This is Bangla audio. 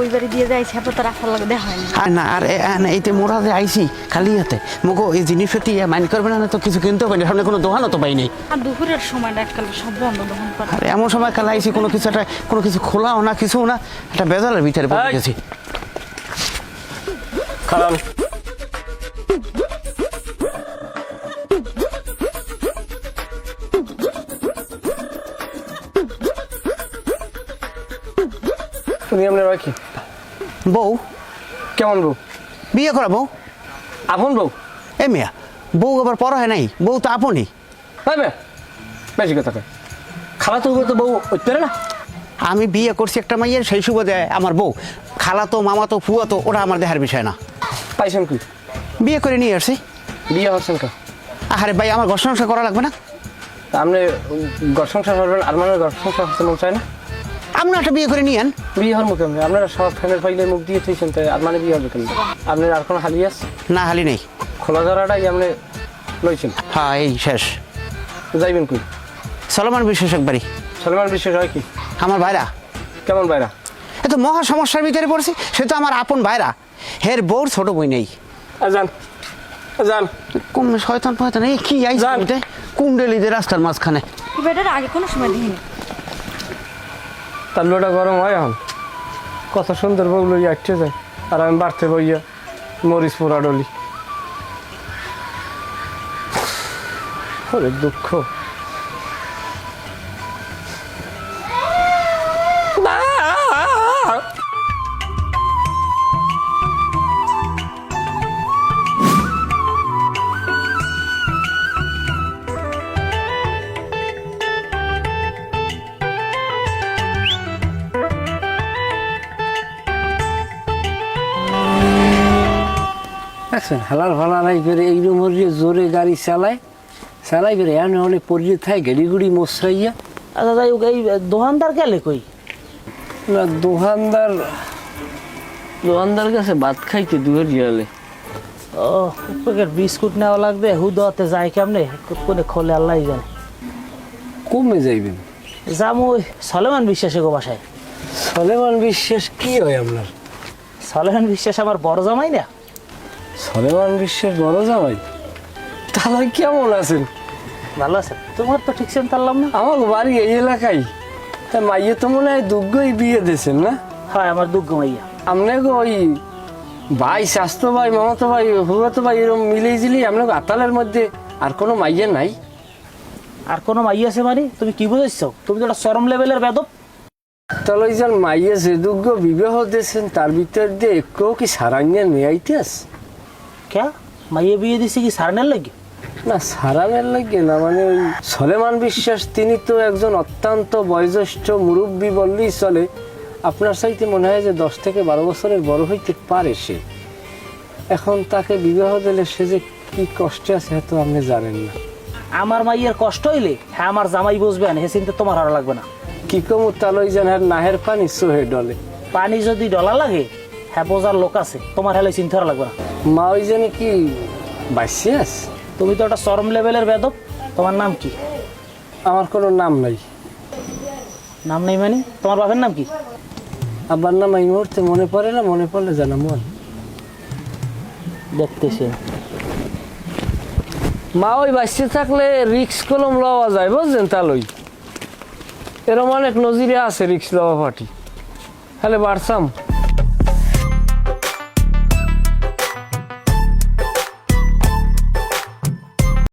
ওই বাড়ি দিয়ে যাই ছাপো তো রাখার লাগে দেখা হয় না। আর না আর এইতে মোরা যে আইছি খালি হাতে মগো এই জিনিসপাতি মাইন্ড করবে না তো কিছু কিনতে পারি সামনে কোনো দোকানও তো পাই নাই। আর দুপুরের সময় এককালে সব বন্ধ দোকান পাট। আর এমন সময় কাল আইছি কোনো কিছু খোলাও না কিছু না, একটা বেজালের ভিতরে পড়ে গেছি। খারাপ তুমি আপনার কি বউ কেমন বউ? বিয়ে করা বউ? আপন বউ? এ মিয়া বউ আবার পড়া হয় নাই, বউ তো আপনই। হ্যাঁ মেয়ে বেশি কথা কয়, খালা তো বউ হইতে পারে না। আমি বিয়ে করছি একটা মাইয়ের, সেই সুবাদে আমার বউ। খালা তো মামা তো ফুয়া তো ওটা আমার দেখার বিষয় না। পাইছেন কি? বিয়ে করে নিয়ে আসছি। বিয়ে হচ্ছেন কা? আরে ভাই আমার ঘর সংসার করা লাগবে না? তা আপনি ঘর সংসার করবেন, আর মানে ঘর সংসার হতে মন চায় না? আপনি একটা বিয়ে করে নিয়েন। বিয়ে হওয়ার মুখে আপনারা সব ফ্যানের ফাইলে মুখ দিয়ে থইছেন, তাই আর মানে বিয়ে হবে কেন? আপনার আর কোনো হালি আছে? না হালি নেই। খোলা ধরাটাই আপনি লইছেন। হ্যাঁ এই শেষ। যাইবেন কই? সলমান বিশ্বাস একবারই। সলমান বিশ্বাস হয় কি? আমার ভাইরা। কেমন বাইরা? এ তো মহা সমস্যার ভিতরে পড়ছি, সে তো আমার আপন ভাইরা। হের বউর ছোট বই নেই। যান যান কম শয়তান ফয়তান এই কি আইছে কুমডেলিদের রাস্তার মাঝখানে। বেটার আগে কোনো সময় দিইনি। তার লোটা গরম হয় এখন, কত সুন্দর বউ লইয়া আটকে যায়, আর আমি বাড়তে বইয়া মরিচ পোড়া ডলি। ওরে দুঃখ। দেখছেন হালার ভালা নাই করে এইরকম জোরে গাড়ি চালাই করে এনে অনেক পরিচিত থাকে গেড়ি গুড়ি মশাইয়া। আচ্ছা যাই হোক, এই দোকানদার গেলে কই? না দোকানদার কাছে ভাত খাইতে দুয়ের গেলে। ও প্যাকেট বিস্কুট নেওয়া লাগবে, হুদাতে যায় কেমনে কোনে খোলে আল্লাহ জানে। কমে যাইবেন? যাম ওই সলেমান বিশ্বাসে গো বাসায়। সলেমান বিশ্বাস কি হয় আপনার? সলেমান বিশ্বাস আমার বড় জামাই না। সলেমান বিশ্বাস বড় জামাই? তাহলে কেমন আছেন? ভালো আছে? তোমার তো ঠিক চিনতে পারলাম না। আমার বাড়ি এই এলাকায়। তা মাইয়ে তো মনে হয় দুগ্গই বিয়ে দিয়েছেন না? হয় আমার দুগ্গ মাইয়া। আপনাকে ওই ভাই স্বাস্থ্য ভাই মামাতো ভাই হুয়াতো ভাই এরকম মিলেই জিলি আপনাকে আতালের মধ্যে আর কোনো মাইয়া নাই? আর কোনো মাইয়া আছে মানে তুমি কি বুঝাইছো? তুমি তো একটা চরম লেভেলের বেদব। তাহলে ওই যে মাইয়া যে দুগ্গ বিবাহ দিয়েছেন তার ভিতর দিয়ে একটু কি সারাঙ্গের মেয়াইতেস? কে মাইয়া বিয়ে দিছে কি সারনের লাগে? না সারানের লাগে না, মানে ওই সলেমান বিশ্বাস তিনি তো একজন অত্যন্ত বয়োজ্যেষ্ঠ মুরব্বী বললেই চলে। আপনার চাইতে মনে হয় যে 10 থেকে 12 বছরের বড় হইতে পারে সে। এখন তাকে বিবাহ দিলে সে যে কি কষ্টে আছে হয়তো আপনি জানেন না। আমার মাইয়ের কষ্ট হইলে হ্যাঁ আমার জামাই বুঝবে না, হে চিন্তা তোমার আর লাগবে না। কি কমু তালই যেন নাহের পানি সোহে ডলে। পানি যদি ডলা লাগে হ্যাঁ বোঝার লোক আছে, তোমার হেলে চিন্তা লাগবে না। মা ওই জানি কি বাঁচি আছে? তুমি তো একটা চরম লেভেলের বেদব। তোমার নাম কি? আমার কোনো নাম নাই। নাম নেই মানে? তোমার বাপের নাম কি? আব্বার নাম এই মুহূর্তে মনে পড়ে না, মনে পড়লে জানা মন। দেখতেছি মা ওই বাঁচতে থাকলে রিক্স কলম লওয়া যায় বুঝলেন, তালই এরম অনেক নজিরে আছে রিক্স লওয়া পাটি। তাহলে বাড়ছাম